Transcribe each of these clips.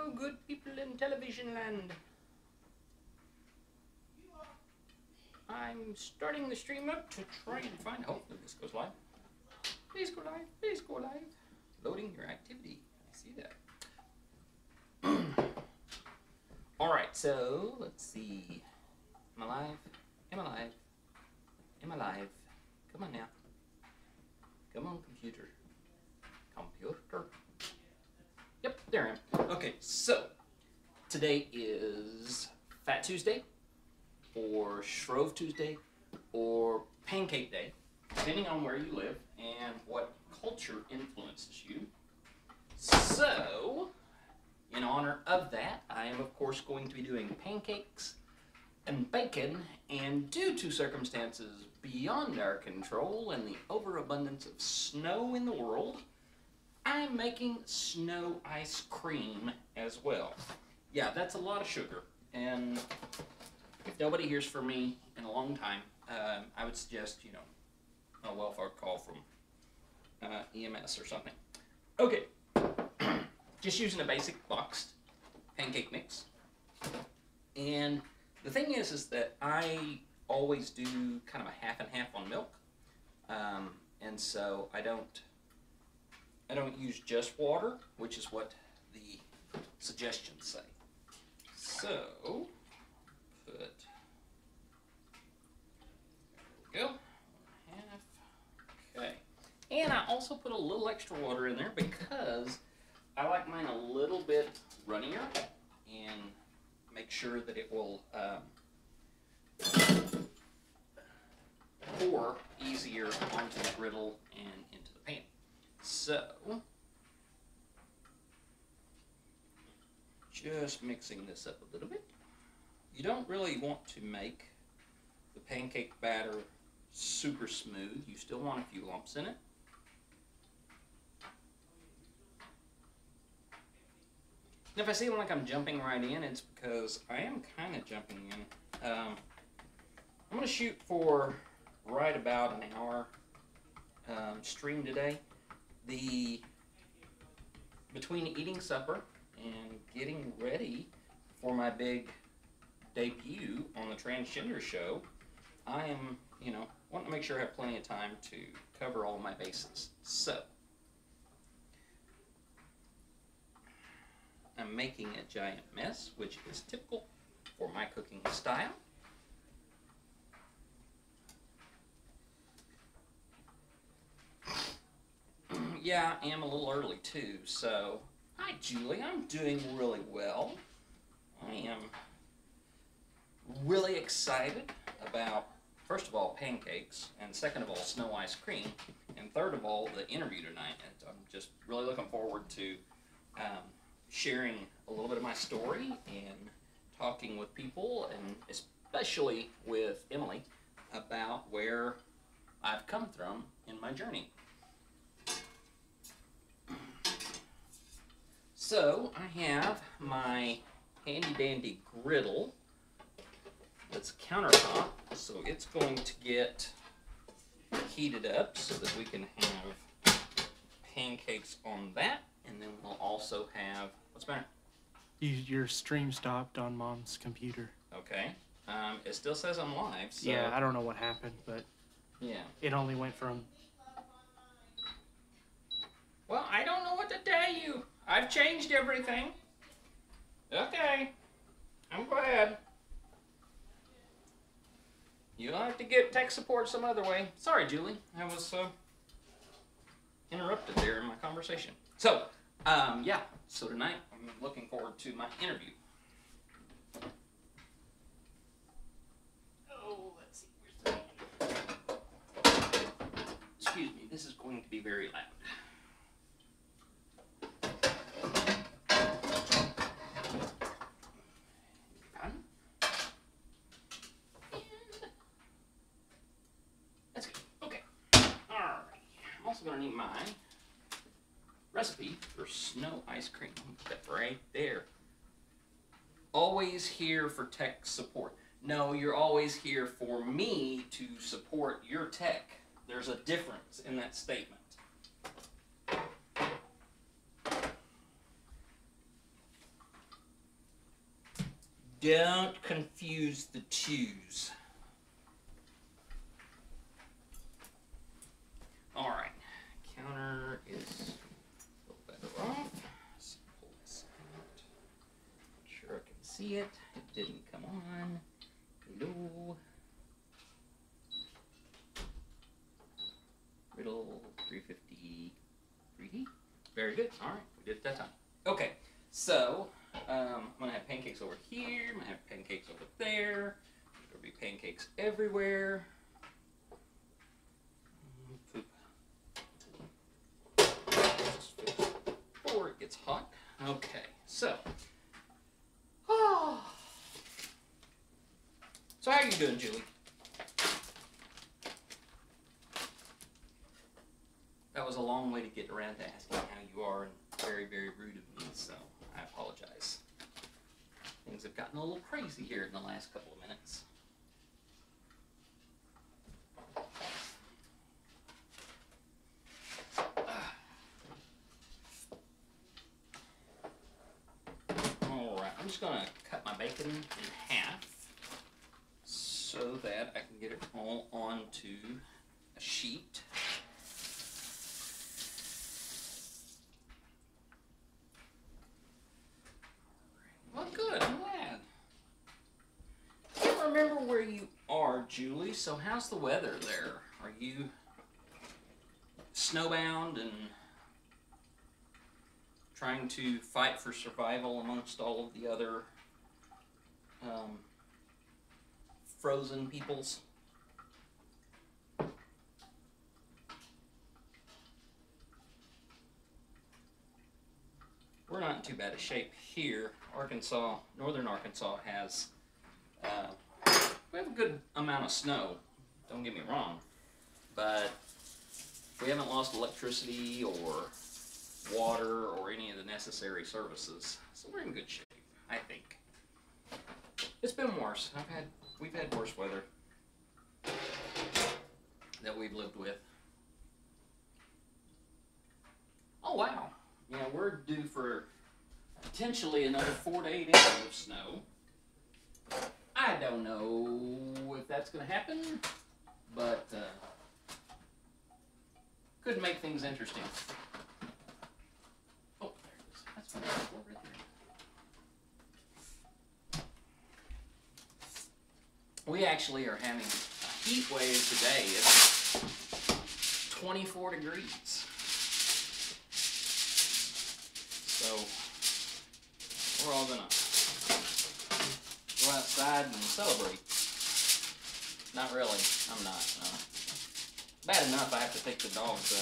Hello, good people in television land. I'm starting the stream up to try and find. Hopefully this goes live. Please go live. Please go live. Loading your activity. I see that. All right, so let's see. Am I live? Am I live? Am I live? Come on now. Come on, computer. Computer. Yep, there I am. Okay, so today is Fat Tuesday, or Shrove Tuesday, or Pancake Day, depending on where you live and what culture influences you. So, in honor of that, I am of course going to be doing pancakes and bacon, and due to circumstances beyond our control and the overabundance of snow in the world, I'm making snow ice cream as well. Yeah, that's a lot of sugar, and if nobody hears from me in a long time, I would suggest, you know, a welfare call from EMS or something. Okay, just using a basic boxed pancake mix. And the thing is that I always do kind of a half and half on milk, and so I don't use just water, which is what the suggestions say. So, put, there we go, half, okay. And I also put a little extra water in there because I like mine a little bit runnier and make sure that it will pour easier onto the griddle and into the pan. So, just mixing this up a little bit. You don't really want to make the pancake batter super smooth. You still want a few lumps in it. And if I seem like I'm jumping right in, it's because I am kind of jumping in. I'm going to shoot for right about an hour stream today. Between eating supper and getting ready for my big debut on the transgender show, I am, you know, want to make sure I have plenty of time to cover all my bases. So, I'm making a giant mess, which is typical for my cooking style. Yeah, I am a little early too, so hi Julie, I'm doing really well. I am really excited about, first of all, pancakes, and second of all, snow ice cream, and third of all, the interview tonight. And I'm just really looking forward to sharing a little bit of my story and talking with people, and especially with Emily, about where I've come from in my journey. So I have my handy dandy griddle that's countertop, so it's going to get heated up so that we can have pancakes on that, and then we'll also have, what's the matter? Your stream stopped on Mom's computer. Okay, it still says I'm live, so. Yeah, I don't know what happened, but yeah, it only went from. Well, I don't know what to tell you. I've changed everything. Okay. I'm glad. You'll have to get tech support some other way. Sorry, Julie. I was interrupted there in my conversation. So, yeah. So tonight, I'm looking forward to my interview. Oh, let's see. Where's the... Excuse me. This is going to be very loud. Going to need my recipe for snow ice cream. Put that right there. Always here for tech support. No, you're always here for me to support your tech. There's a difference in that statement. Don't confuse the twos. All right, counter is a little better off. Let's pull this out. Make sure I can see it. It didn't come on. Hello. Riddle 350 3D. Very good. All right, we did it that time. Okay, so I'm gonna have pancakes over here. I'm gonna have pancakes over there. There's gonna be pancakes everywhere. Poop. Before it gets hot. Okay, so. So how are you doing, Julie? That was a long way to get around to asking how you are, and very, very rude of me, so I apologize. Things have gotten a little crazy here in the last couple of minutes. Alright, I'm just going to cut my bacon in half so that I can get it all onto a sheet. Well, good, I'm glad. I can't remember where you are, Julie, so how's the weather there? Are you snowbound and trying to fight for survival amongst all of the other frozen peoples? We're not in too bad a shape here. Arkansas, northern Arkansas has, we have a good amount of snow, don't get me wrong, but we haven't lost electricity or water or any of the necessary services, so we're in good shape, I think. It's been worse. We've had worse weather that we've lived with. Oh wow. Yeah, we're due for potentially another 4 to 8 inches of snow. I don't know if that's going to happen, but could make things interesting. Oh, there it is. That's what I was right there. We actually are having a heat wave today. It's 24 degrees. So we're all gonna go outside and celebrate. Not really. I'm not. No. Bad enough I have to take the dogs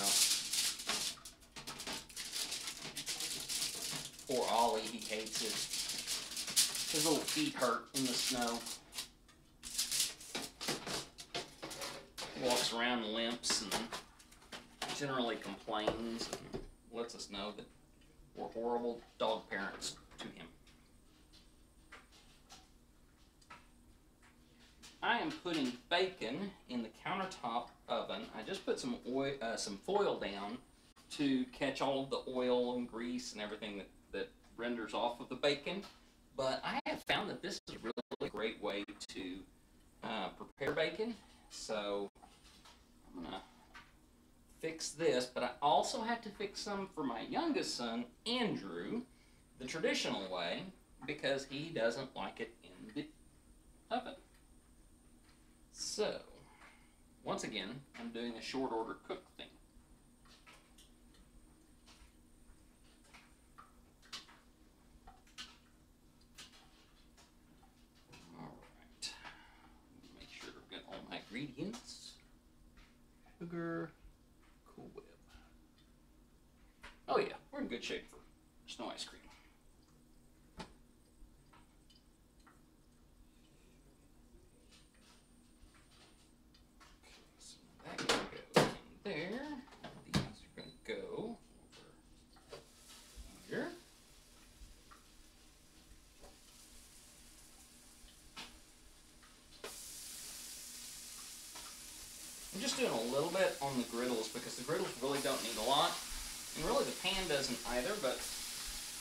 out. Poor Ollie, he hates it. His little feet hurt in the snow. He walks around and limps and generally complains and lets us know that we're horrible dog parents to him. I am putting bacon in the countertop oven. I just put some oil, some foil down to catch all of the oil and grease and everything that renders off of the bacon. But I have found that this is a really great way to prepare bacon. So I'm gonna fix this, but I also have to fix some for my youngest son, Andrew, the traditional way, because he doesn't like it in the oven. So, once again, I'm doing a short order cook thing. Alright, make sure I've got all my ingredients. Sugar. Cool Whip. Oh yeah, we're in good shape for snow ice cream. Okay, so that can go in there. These are going to go over here. I'm just doing a little bit on the griddles because the griddles really don't need a lot. And really the pan doesn't either, but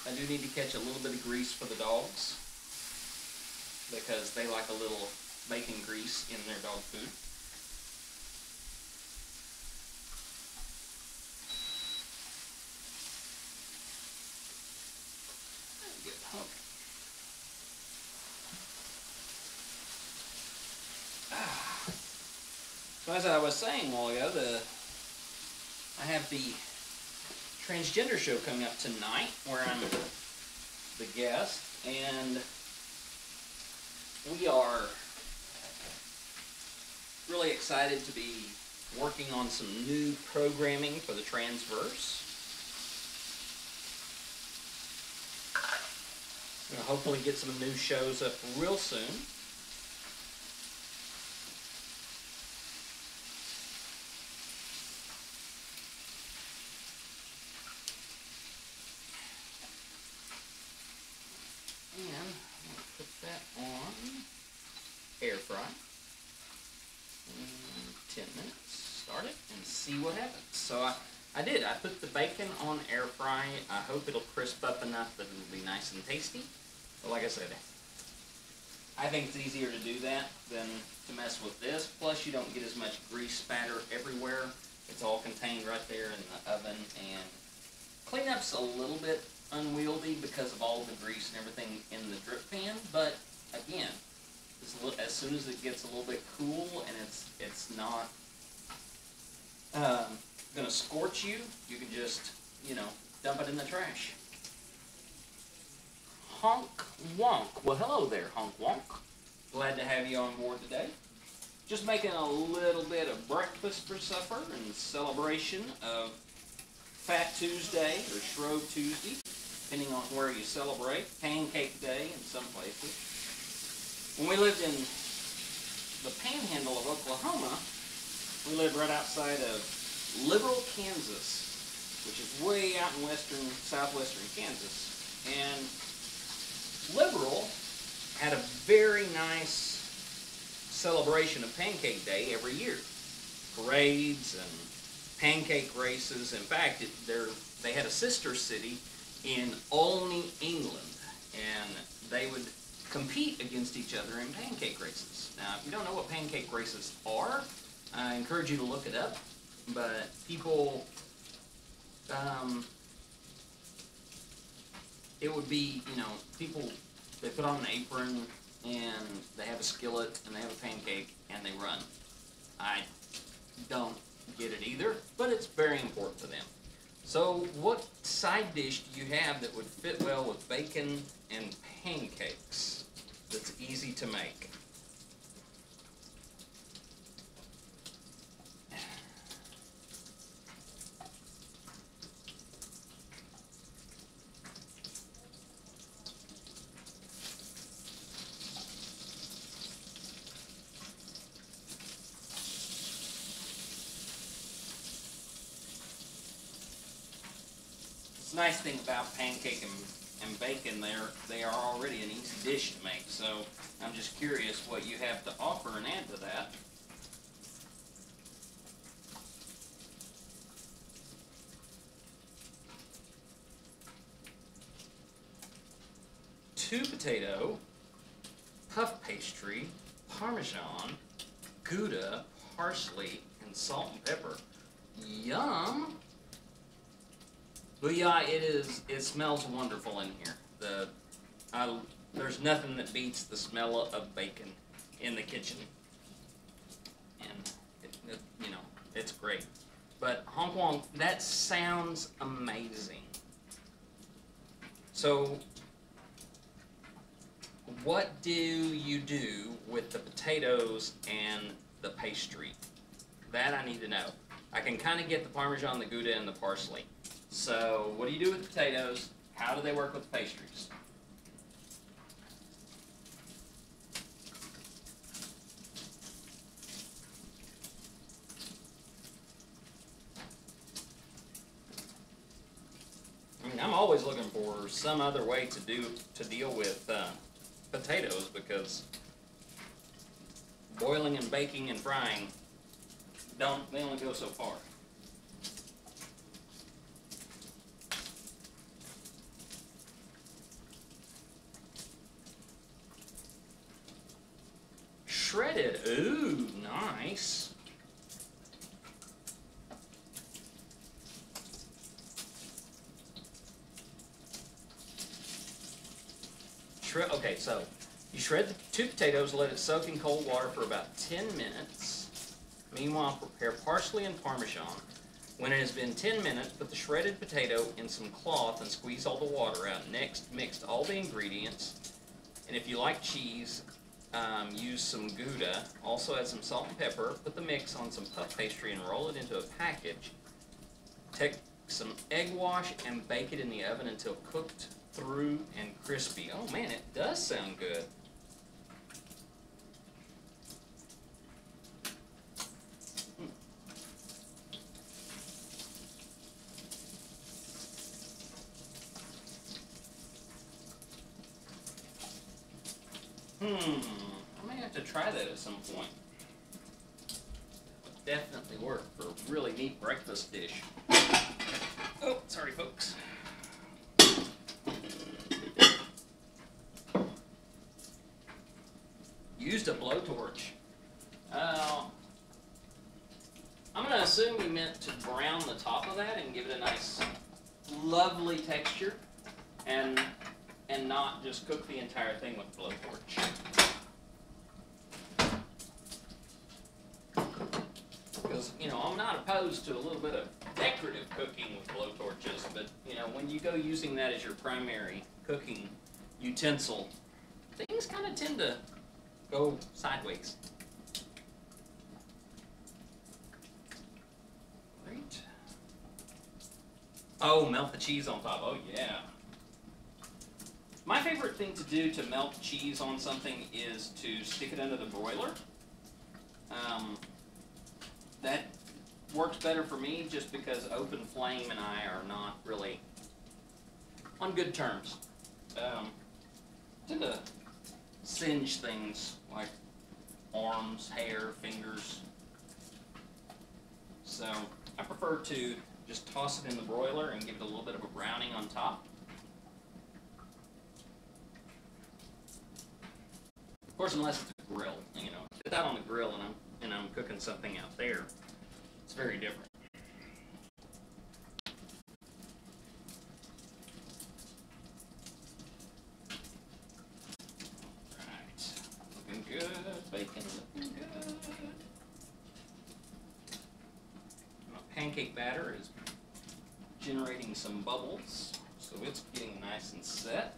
I do need to catch a little bit of grease for the dogs. because they like a little bacon grease in their dog food. Good. Okay. So as I was saying a while ago, I have the transgender show coming up tonight where I'm the guest, and we are really excited to be working on some new programming for the Transverse. We're gonna hopefully get some new shows up real soon. And I'm going to put that on air fry. And 10 minutes. Start it and see what happens. So I did. I put the bacon on air fry. I hope it'll crisp up enough that it'll be nice and tasty. But like I said, I think it's easier to do that than to mess with this. Plus, you don't get as much grease spatter everywhere. It's all contained right there in the oven. And cleanup's a little bit unwieldy because of all the grease and everything in the drip pan, but again, as soon as it gets a little bit cool and it's not gonna scorch you, you can just, dump it in the trash. Honk Wonk. Well, hello there, Honk Wonk. Glad to have you on board today. Just making a little bit of breakfast for supper in celebration of Fat Tuesday or Shrove Tuesday, depending on where you celebrate. Pancake Day in some places. When we lived in the panhandle of Oklahoma, we lived right outside of Liberal, Kansas, which is way out in southwestern Kansas. And Liberal had a very nice celebration of Pancake Day every year. Parades and pancake races. In fact, they had a sister city in Olney, England, and they would compete against each other in pancake races. Now, if you don't know what pancake races are, I encourage you to look it up, but people, it would be, people, they put on an apron, and they have a skillet, and they have a pancake, and they run. I don't get it either, but it's very important to them. So what side dish do you have that would fit well with bacon and pancakes that's easy to make? The nice thing about pancake and bacon, they are already an easy dish to make, so I'm just curious what you have to offer and add to that. Two potato, puff pastry, Parmesan, Gouda, parsley, and salt and pepper. Yum! But yeah, it smells wonderful in here. There's nothing that beats the smell of bacon in the kitchen. And, it's great. But Honk Wonk, that sounds amazing. So, what do you do with the potatoes and the pastry? That I need to know. I can kind of get the Parmesan, the Gouda, and the parsley. So, what do you do with the potatoes? How do they work with the pastries? I mean, I'm always looking for some other way to deal with potatoes, because boiling and baking and frying they only go so far. shredded. Ooh, nice. Okay, so you shred the 2 potatoes, let it soak in cold water for about 10 minutes. Meanwhile, prepare parsley and Parmesan. When it has been 10 minutes, put the shredded potato in some cloth and squeeze all the water out. Next, mix all the ingredients. And if you like cheese, use some Gouda. Also add some salt and pepper. Put the mix on some puff pastry and roll it into a package. Take some egg wash and bake it in the oven until cooked through and crispy. Oh man, it does sound good. I may have to try that at some point. That would definitely work for a really neat breakfast dish. Oh, sorry folks. Used a blowtorch. I'm going to assume we meant to brown the top of that and give it a nice, lovely texture, and not just cook the entire thing with a blowtorch. Because, you know, I'm not opposed to a little bit of decorative cooking with blowtorches, but, you know, when you go using that as your primary cooking utensil, things kind of tend to go sideways. Great. Oh, melt the cheese on top. Oh, yeah. My favorite thing to do to melt cheese on something is to stick it under the broiler. That works better for me just because open flame and I are not really on good terms. Tend to singe things like arms, hair, fingers. So I prefer to just toss it in the broiler and give it a little bit of a browning on top. Of course, unless it's a grill, you know, put that on the grill and I'm cooking something out there, it's very different. Right, looking good, bacon looking good. My pancake batter is generating some bubbles, so it's getting nice and set.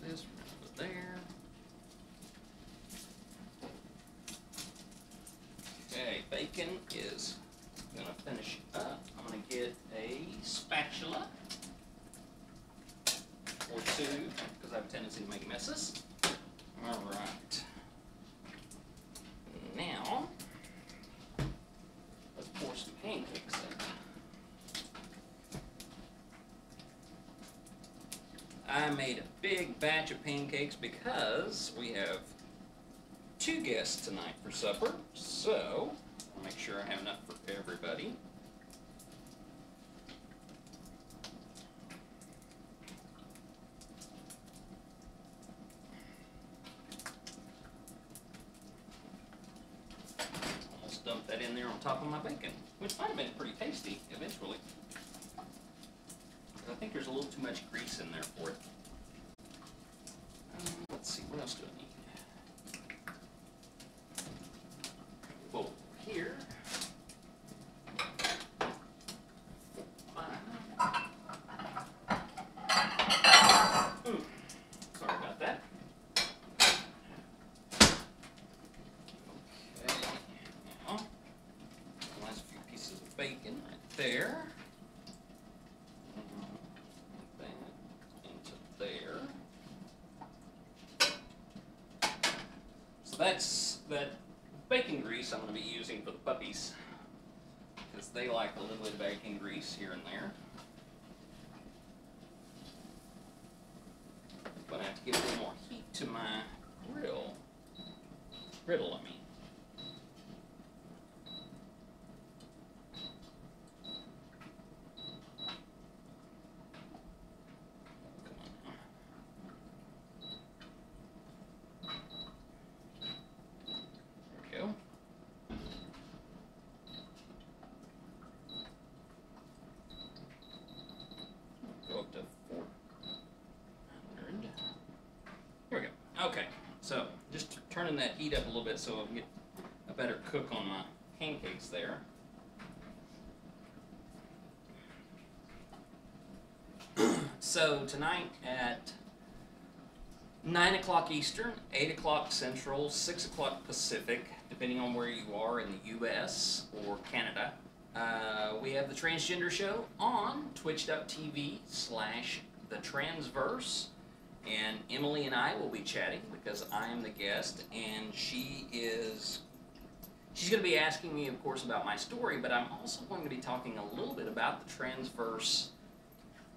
This right over there. Okay, bacon is gonna finish up. I'm gonna get a spatula or two because I have a tendency to make messes. All right. Now let's pour some pancakes in. I made a big batch of pancakes because we have 2 guests tonight for supper, so I'll make sure I have enough for everybody. Almost dumped that in there on top of my bacon, which might have been pretty tasty eventually. I think there's a little too much grease in there for it. Let's see, what else do I need? Bowl here. Sorry about that. Okay, now, last few pieces of bacon right there. That's that bacon grease I'm going to be using for the puppies because they like a little bit of bacon grease here and there. But I have to give a little more heat to my griddle, I mean. Come on now. turning that heat up a little bit so I'll get a better cook on my pancakes there. So tonight at 9 o'clock Eastern, 8 o'clock Central, 6 o'clock Pacific, depending on where you are in the US or Canada, we have the Transgender Show on twitch.tv/thetransverse, and Emily and I will be chatting because I am the guest, and she's going to be asking me, of course, about my story, but I'm also going to be talking a little bit about the Transverse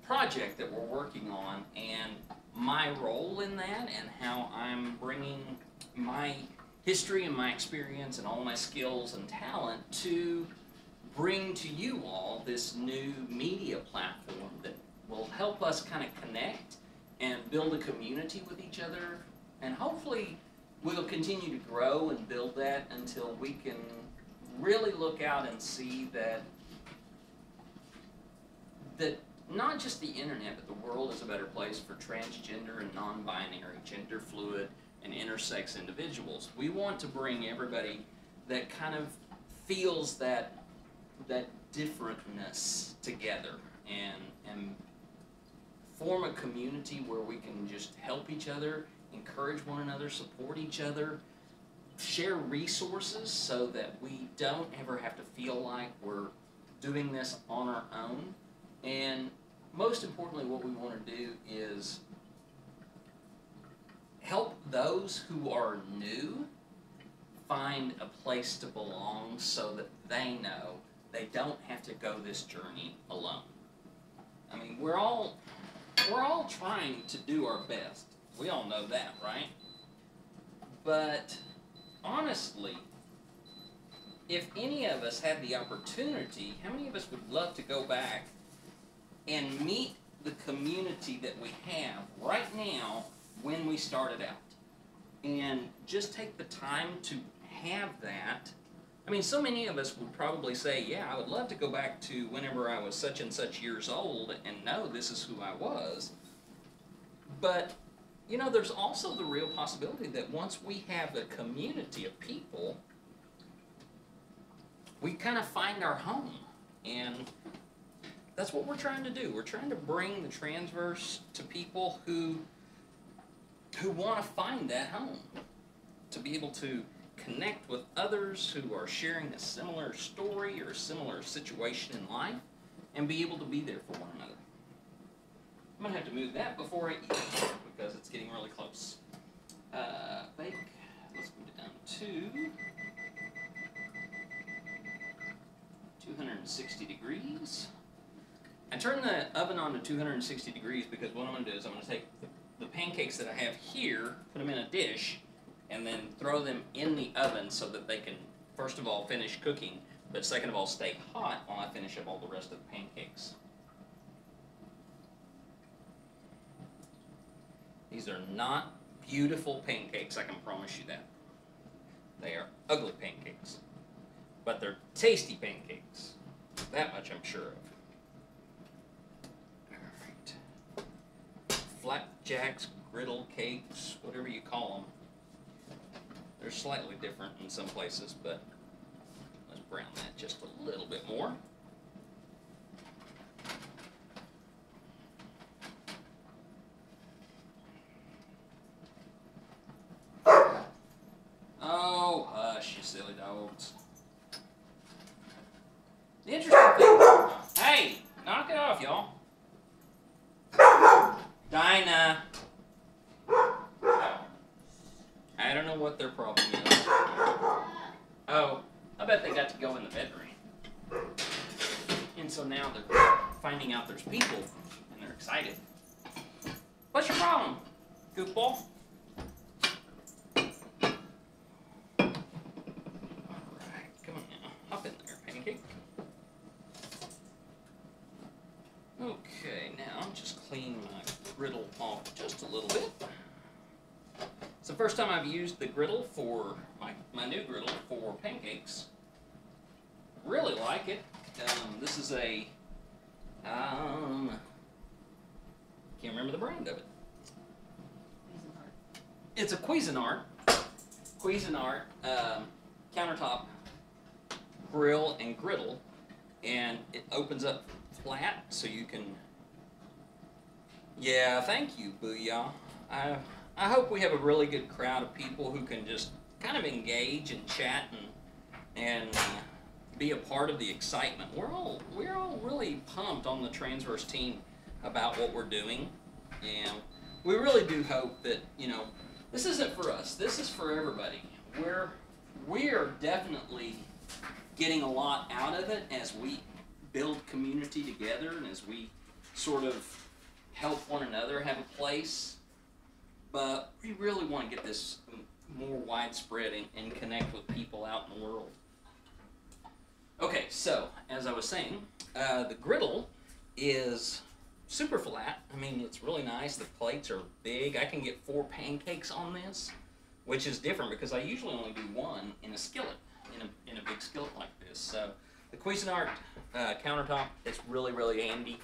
project that we're working on and my role in that, and how I'm bringing my history and my experience and all my skills and talent to bring to you all this new media platform that will help us kind of connect and build a community with each other, and hopefully we'll continue to grow and build that until we can really look out and see that not just the internet, but the world is a better place for transgender and non-binary, gender fluid, and intersex individuals. We want to bring everybody that kind of feels that differentness together and form a community where we can just help each other, encourage one another, support each other, share resources so that we don't ever have to feel like we're doing this on our own. And most importantly, what we want to do is help those who are new find a place to belong so that they know they don't have to go this journey alone. I mean, we're all trying to do our best. We all know that, right? But honestly, if any of us had the opportunity, how many of us would love to go back and meet the community that we have right now when we started out? And just take the time to have that. I mean, so many of us would probably say, yeah, I would love to go back to whenever I was such and such years old and know this is who I was. But, you know, there's also the real possibility that once we have a community of people, we kind of find our home. And that's what we're trying to do. We're trying to bring the transverse to people who want to find that home, to be able to connect with others who are sharing a similar story or a similar situation in life, and be able to be there for one another. I'm going to have to move that before I eat because it's getting really close. Bake, let's move it down to 260 degrees. I turn the oven on to 260 degrees because what I'm going to do is I'm going to take the pancakes that I have here, put them in a dish, and then throw them in the oven so that they can, first of all, finish cooking, but second of all, stay hot while I finish up all the rest of the pancakes. These are not beautiful pancakes, I can promise you that. They are ugly pancakes, but they're tasty pancakes. That much I'm sure of. Flapjacks, griddle cakes, whatever you call them. They're slightly different in some places, but let's brown that just a little bit more. Oh, hush, you silly dogs. The interesting thing, hey, knock it off, y'all. Dinah. I don't know what their problem is. Oh, I bet they got to go in the bedroom. And so now they're finding out there's people, and they're excited. What's your problem, goofball? Alright, come on now. Hop in there, Pancake. Okay, now just clean my griddle off just a little bit. It's the first time I've used the griddle for my new griddle for pancakes. Really like it. This is a can't remember the brand of it. It's a Cuisinart Cuisinart countertop grill and griddle, and it opens up flat so you can. Yeah, thank you, Booyah. I hope we have a really good crowd of people who can just kind of engage and chat and be a part of the excitement. We're all really pumped on the Transverse team about what we're doing, and we really do hope that, you know, this isn't for us. This is for everybody. We are definitely getting a lot out of it as we build community together and as we sort of help one another have a place. But we really want to get this more widespread and connect with people out in the world. Okay, so as I was saying, the griddle is super flat. I mean, it's really nice. The plates are big. I can get 4 pancakes on this, which is different because I usually only do 1 in a skillet, in a big skillet like this. So the Cuisinart countertop is really, really handy.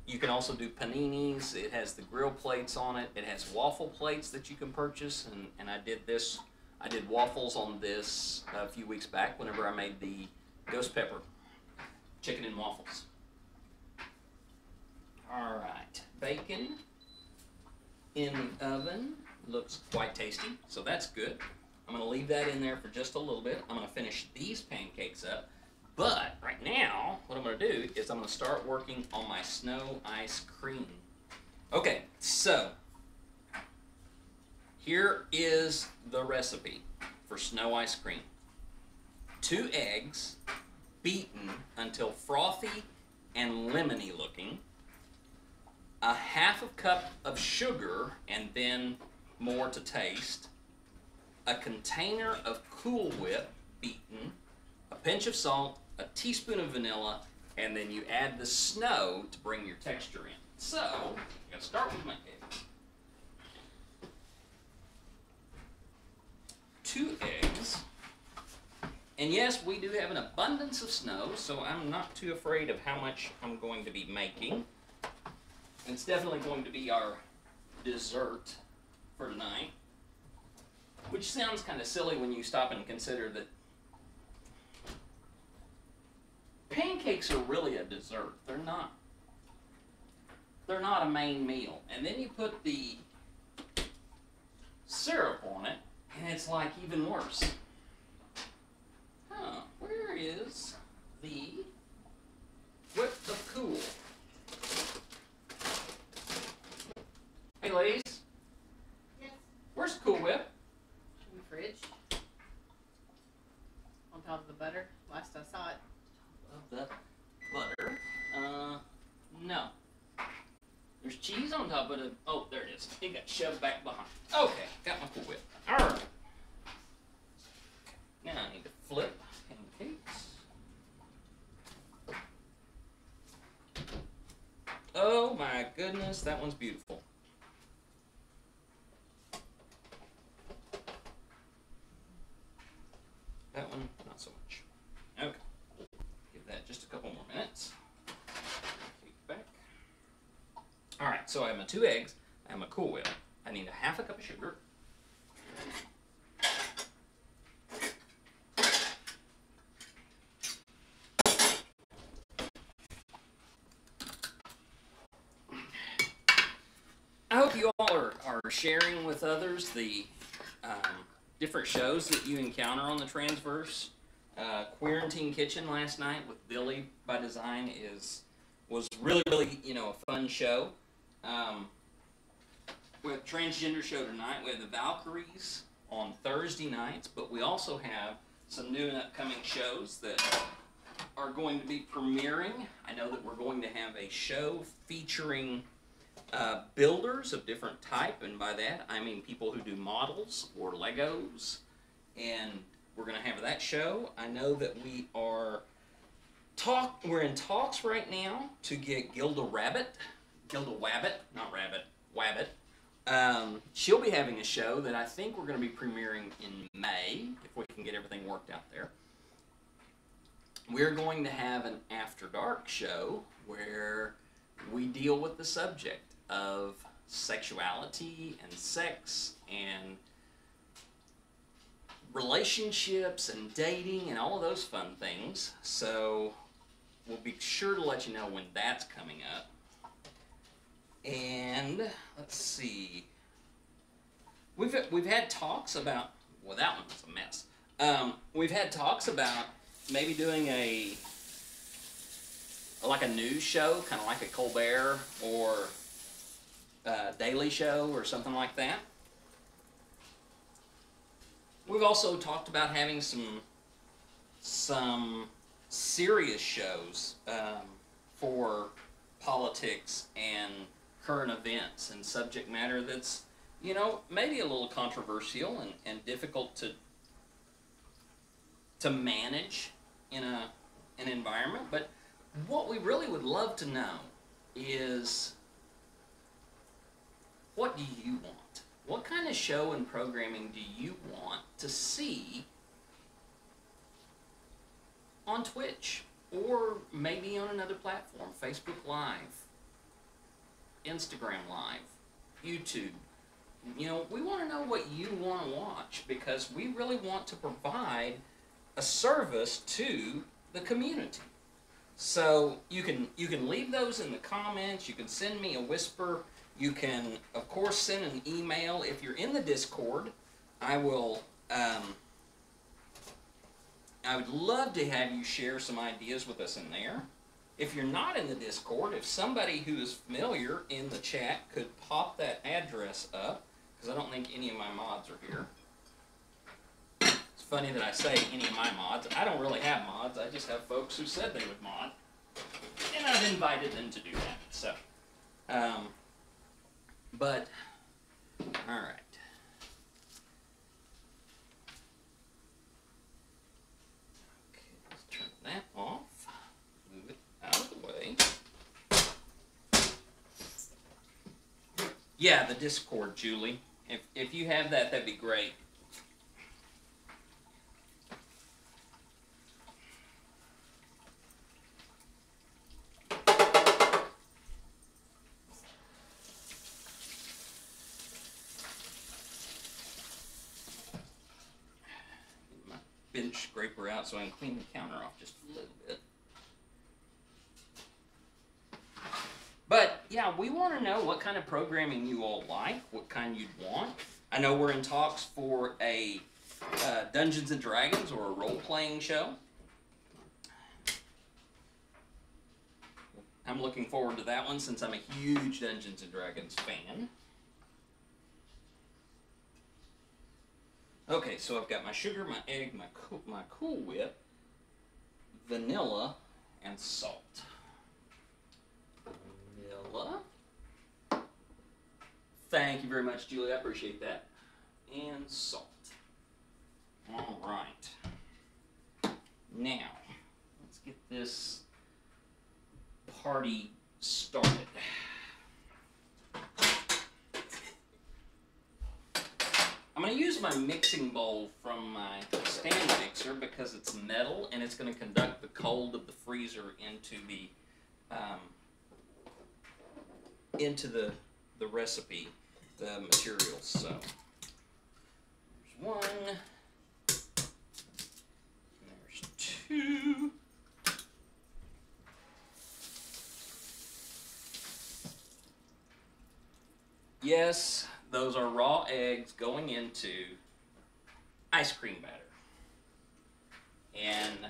You can also do paninis. It has the grill plates on it. It has waffle plates that you can purchase, and I did waffles on this a few weeks back whenever I made the ghost pepper chicken and waffles. All right, bacon in the oven looks quite tasty, so that's good. I'm gonna leave that in there for just a little bit. I'm gonna finish these pancakes up, but right now, what I'm gonna do is I'm gonna start working on my snow ice cream. Okay, so here is the recipe for snow ice cream. 2 eggs, beaten until frothy and lemony looking. A 1/2 cup of sugar and then more to taste. A container of Cool Whip beaten. A pinch of salt, a teaspoon of vanilla, and then you add the snow to bring your texture in. So, I'm going to start with my eggs. 2 eggs. And yes, we do have an abundance of snow, so I'm not too afraid of how much I'm going to be making. It's definitely going to be our dessert for tonight, which sounds kind of silly when you stop and consider that pancakes are really a dessert. They're not a main meal. And then you put the syrup on it, and it's like even worse. Huh, where is the whip of cool? Hey ladies. Yes. Where's Cool Whip? In the fridge. On top of the butter. Last I saw it. Of the butter. No. There's cheese on top of it. Oh, there it is. It got shoved back behind. Okay, got my Cool Whip. Alright. Now I need to flip pancakes. Oh my goodness, that one's beautiful. That one, not so much. Okay. Give that just a couple more minutes. Take back. Alright, so I have my 2 eggs. I have my Cool Whip. I need a 1/2 cup of sugar. I hope you all are sharing with others the different shows that you encounter on the Transverse. Quarantine Kitchen last night with Billy by Design was really a fun show. We have Transgender show tonight. We have the Valkyries on Thursday nights, but we also have some new and upcoming shows that are going to be premiering. I know that we're going to have a show featuring builders of different type, and by that I mean people who do models or Legos, and we're going to have that show. I know that we're in talks right now to get Gilda Wabbit, not Rabbit, Wabbit. She'll be having a show that I think we're going to be premiering in May, if we can get everything worked out there. We're going to have an After Dark show where we deal with the subject of sexuality and sex and relationships and dating and all of those fun things. So we'll be sure to let you know when that's coming up. And let's see. We've had talks about, well, that one was a mess. We've had talks about maybe doing like a news show, kind of like a Colbert or Daily Show or something like that. We've also talked about having some serious shows for politics and current events and subject matter that's, you know, maybe a little controversial and difficult to manage in an environment. But what we really would love to know is, what do you want? What kind of show and programming do you want to see on Twitch or maybe on another platform? Facebook Live, Instagram Live, YouTube. You know, we want to know what you want to watch, because we really want to provide a service to the community. So you can leave those in the comments. You can send me a whisper. You can, of course, send an email. If you're in the Discord, I would love to have you share some ideas with us in there. If you're not in the Discord, if somebody who is familiar in the chat could pop that address up, because I don't think any of my mods are here. It's funny that I say any of my mods. I don't really have mods. I just have folks who said they would mod, and I've invited them to do that. So, but, all right. Okay, let's turn that off. Move it out of the way. Yeah, the Discord, Julie. If you have that, that'd be great. Bench scraper out so I can clean the counter off just a little bit. But yeah, we want to know what kind of programming you all like, what kind you'd want. I know we're in talks for a Dungeons and Dragons or a role-playing show. I'm looking forward to that one since I'm a huge Dungeons and Dragons fan. Okay, so I've got my sugar, my egg, my Cool Whip, vanilla, and salt. Vanilla. Thank you very much, Julie. I appreciate that. And salt. All right. Now, let's get this party started. I'm going to use my mixing bowl from my stand mixer because it's metal and it's going to conduct the cold of the freezer into the recipe, the materials. So there's one, there's two. Yes, those are raw eggs going into ice cream batter. And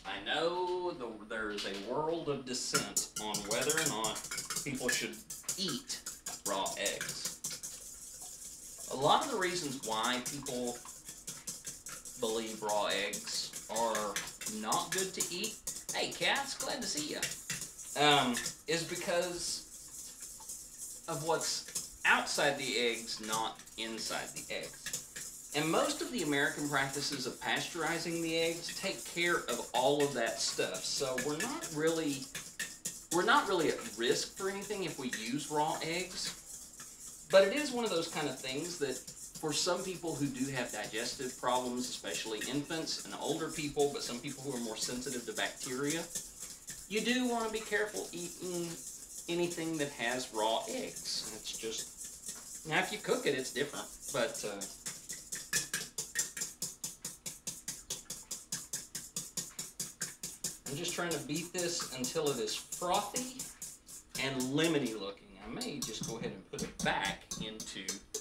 I know there's a world of dissent on whether or not people should eat raw eggs. A lot of the reasons why people believe raw eggs are not good to eat, hey cats, glad to see you, is because of what's outside the eggs, not inside the eggs. And most of the American practices of pasteurizing the eggs take care of all of that stuff. So we're not really at risk for anything if we use raw eggs. But it is one of those kind of things that for some people who do have digestive problems, especially infants and older people, but some people who are more sensitive to bacteria, you do want to be careful eating anything that has raw eggs. It's just, now if you cook it, it's different, but I'm just trying to beat this until it is frothy and lemony looking. I may just go ahead and put it back into the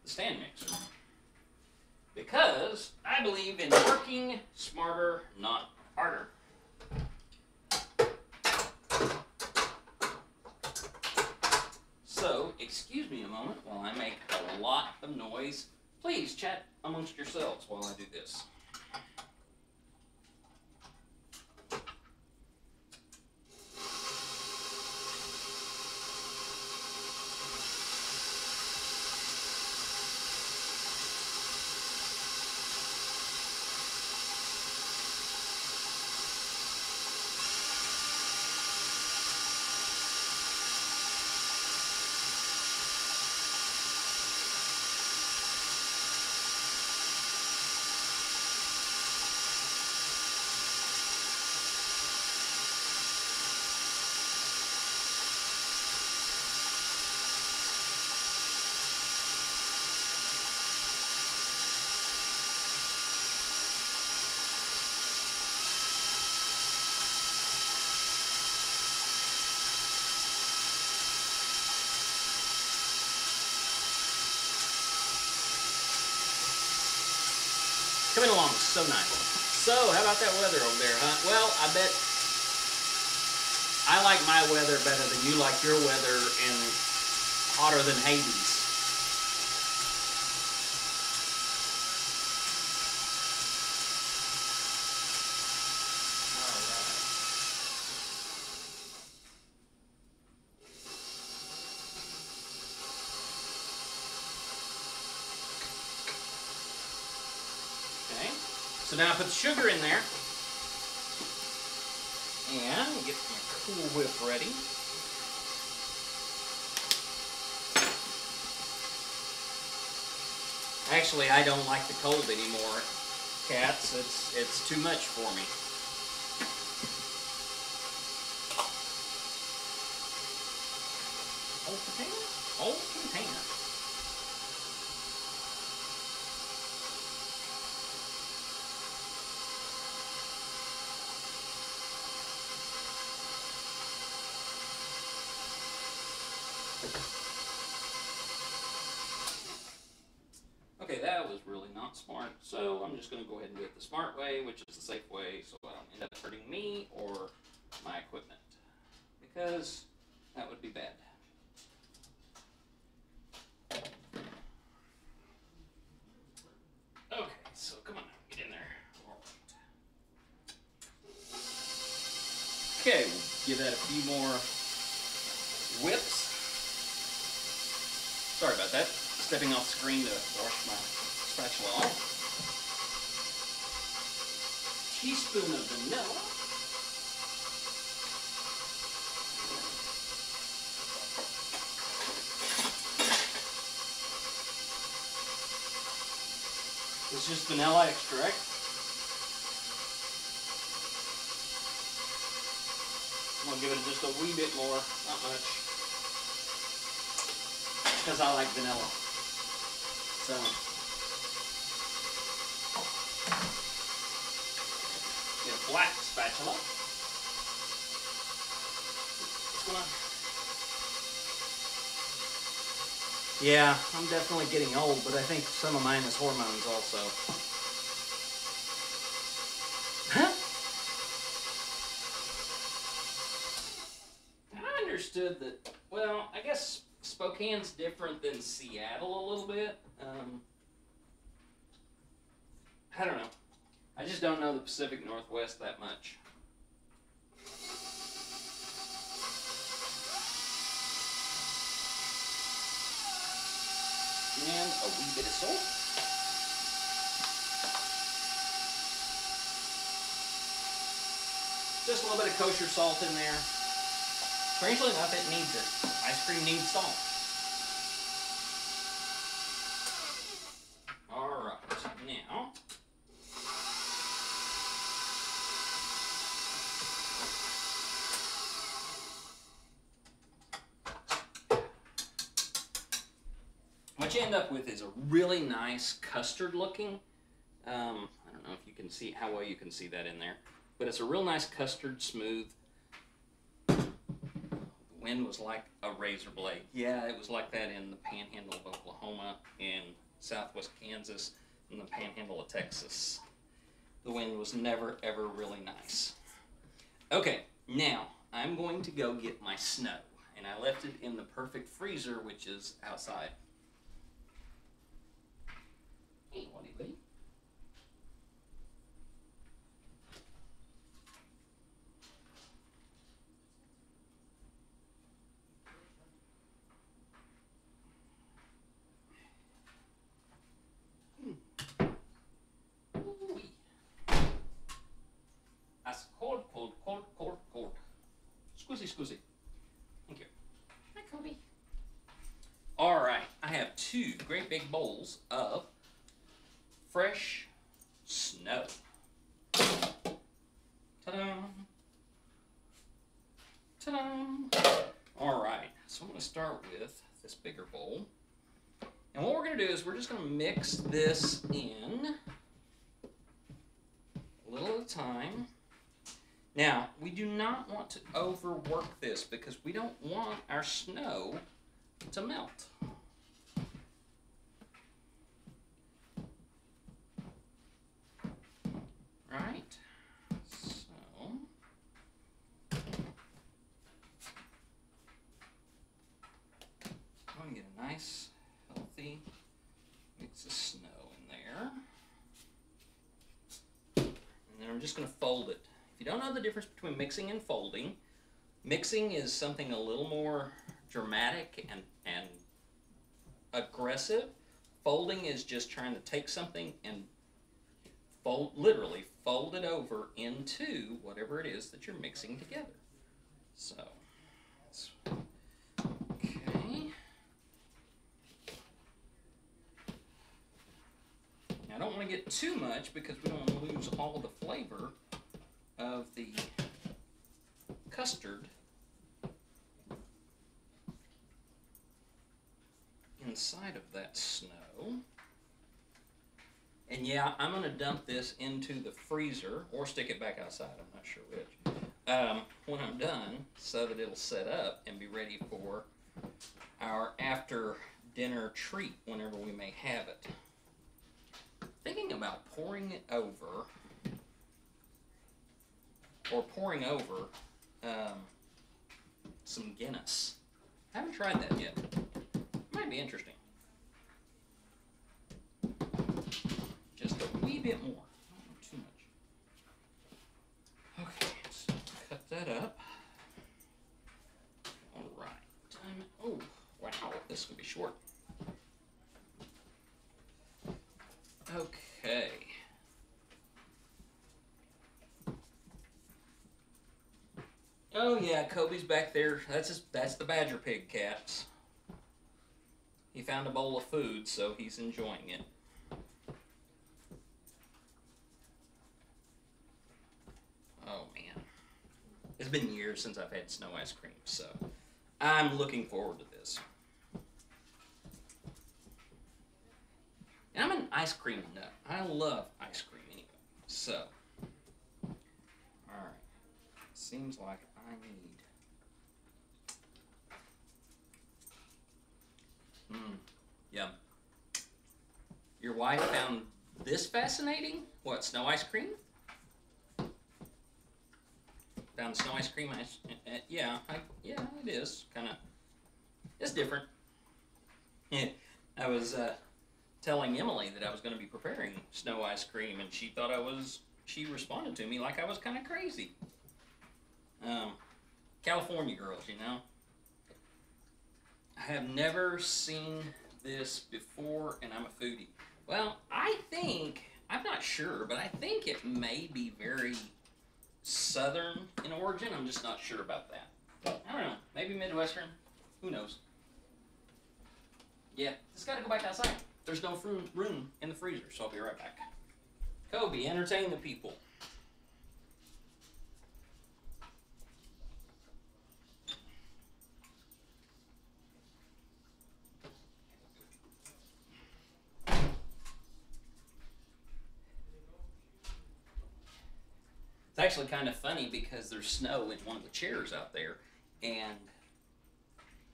stand mixer, because I believe in working smarter, not harder. So, excuse me a moment while I make a lot of noise. Please chat amongst yourselves while I do this. Coming along so nice. So, how about that weather over there, huh? Well, I bet I like my weather better than you like your weather, and hotter than Hades. So now I put the sugar in there, and get my Cool Whip ready. Actually, I don't like the cold anymore, cats. It's too much for me. Old container? Old container. Okay, that was really not smart, so I'm just going to go ahead and do it the smart way, which is the safe way, so I don't end up hurting me or my equipment, because that would be bad. Okay, so come on, get in there. All right. Okay, we'll give that a few more whips. Sorry about that. Stepping off screen to wash my spatula off. Teaspoon of vanilla. This is just vanilla extract. I'm going to give it just a wee bit more, not much, because I like vanilla. So, get a black spatula. What's going on? Yeah, I'm definitely getting old, but I think some of mine is hormones also. Huh? I understood that, well, I guess Spokane's different than Seattle a little bit. I don't know. I just don't know the Pacific Northwest that much. And a wee bit of salt. Just a little bit of kosher salt in there. Strangely enough, it needs it. Ice cream needs salt. Alright, now what you end up with is a really nice custard looking, I don't know if you can see how well you can see that in there. but it's a real nice custard smooth. The wind was like a razor blade. Yeah, it was like that in the panhandle of Oklahoma, in southwest Kansas, and the panhandle of Texas. The wind was never, ever really nice. Okay, now I'm going to go get my snow, and I left it in the perfect freezer, which is outside. Hey, what do you That's cold, cold, cold, cold, cold. Squizzy, squizzy. Thank you. Hi, Kobe. All right, I have 2 great big bowls of fresh snow. Ta-da! Ta-da! All right, so I'm going to start with this bigger bowl. And what we're going to do is we're just going to mix this in a little at a time. Now, we do not want to overwork this because we don't want our snow to melt. Right? So, I'm going to get a nice, healthy mix of snow in there. And then I'm just going to fold it. If you don't know the difference between mixing and folding, mixing is something a little more dramatic and aggressive. Folding is just trying to take something and literally fold it over into whatever it is that you're mixing together. So, okay. Now, I don't want to get too much because we don't want to lose all the flavor of the custard inside of that snow. And yeah, I'm going to dump this into the freezer or stick it back outside, I'm not sure which, when I'm done, so that it'll set up and be ready for our after dinner treat whenever we may have it. Thinking about pouring it over, or pouring over some Guinness. I haven't tried that yet. Might be interesting. Just a wee bit more, not too much. Okay, so cut that up. All right, oh, wow, this will be short. Okay. Oh yeah, Kobe's back there. That's the Badger Pig cats. He found a bowl of food, so he's enjoying it. Oh man. It's been years since I've had snow ice cream, so I'm looking forward to this. And I'm an ice cream nut. I love ice cream anyway. So, alright. Seems like I need... Yum. Your wife found this fascinating? What, snow ice cream? Found snow ice cream? Yeah, yeah, it is. Kind of, it's different. I was telling Emily that I was going to be preparing snow ice cream, and she thought she responded to me like I was kind of crazy. California girls, you know. I have never seen this before, and I'm a foodie. Well, I think, I'm not sure, but I think it may be very southern in origin. I'm just not sure about that. I don't know. Maybe Midwestern. Who knows? Yeah, just got to go back outside. There's no room in the freezer, so I'll be right back. Kobe, entertain the people. actually kind of funny because there's snow in one of the chairs out there, and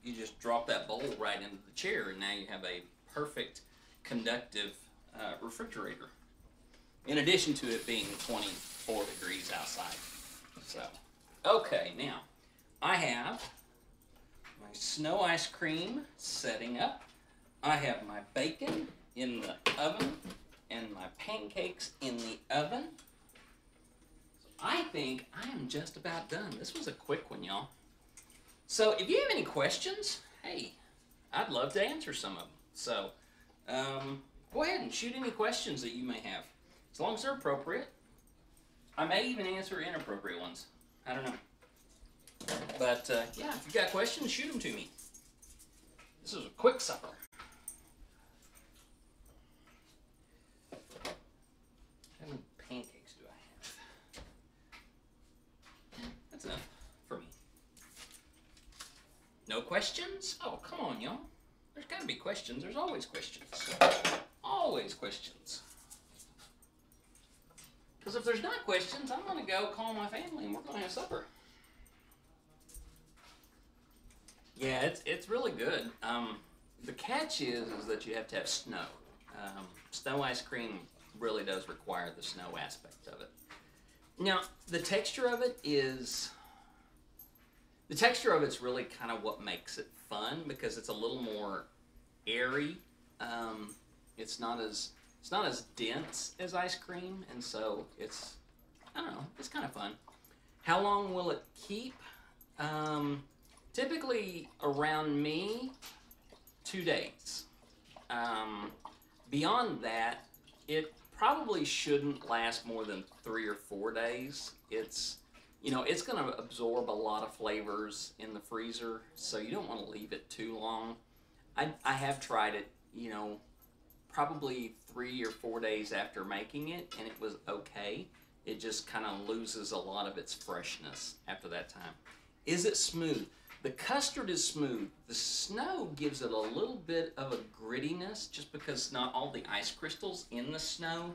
you just drop that bowl right into the chair, and now you have a perfect conductive refrigerator. In addition to it being 24 degrees outside. So, okay, now I have my snow ice cream setting up. I have my bacon in the oven and my pancakes in the oven. So I think I am just about done. This was a quick one, y'all. So if you have any questions, hey, I'd love to answer some of them. So go ahead and shoot any questions that you may have. As long as they're appropriate. I may even answer inappropriate ones. I don't know. But yeah, if you got questions, shoot them to me. This is a quick supper. How many pancakes do I have? That's enough for me. No questions? Oh, come on, y'all. There's got to be questions. There's always questions. Always questions. Because if there's not questions, I'm going to go call my family and we're going to have supper. Yeah, it's really good. The catch is that you have to have snow. Snow ice cream really does require the snow aspect of it. Now, the texture of it's really kind of what makes it fun because it's a little more airy. It's not as dense as ice cream, and so it's, I don't know, it's kind of fun. How long will it keep? Typically around me, 2 days. Beyond that, it probably shouldn't last more than 3 or 4 days. It's going to absorb a lot of flavors in the freezer, so you don't want to leave it too long. I have tried it, probably 3 or 4 days after making it, and it was okay. It just kind of loses a lot of its freshness after that time. Is it smooth? The custard is smooth. The snow gives it a little bit of a grittiness just because not all the ice crystals in the snow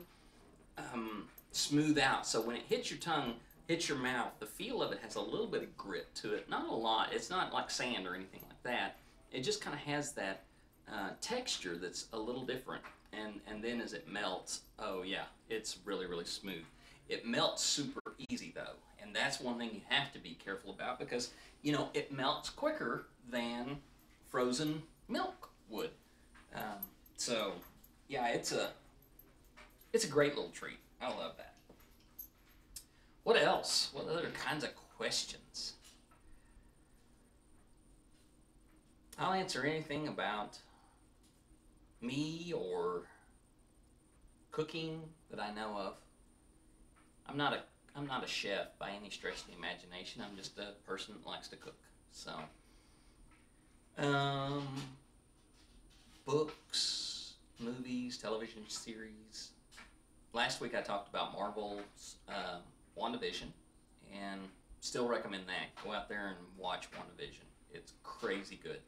smooth out. So when it hits your tongue, hits your mouth, the feel of it has a little bit of grit to it. Not a lot. It's not like sand or anything like that. It just kind of has that texture that's a little different. And then as it melts, oh yeah, it's really, really smooth. It melts super easy though, and that's one thing you have to be careful about because, it melts quicker than frozen milk would. So yeah, it's a great little treat. I love that. What else? What other kinds of questions? I'll answer anything about me or cooking that I know of. I'm not a chef by any stretch of the imagination. I'm just a person that likes to cook. So, books, movies, television series. Last week I talked about Marvel's WandaVision, and still recommend that. Go out there and watch WandaVision. It's crazy good.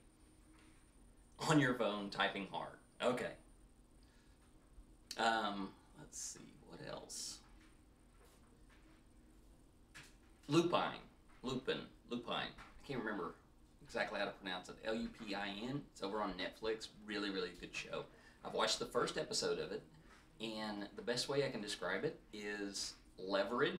On your phone, typing hard. Okay. Let's see, what else? Lupine. I can't remember exactly how to pronounce it. Lupin. It's over on Netflix. Really, really good show. I've watched the first episode of it, and the best way I can describe it is leverage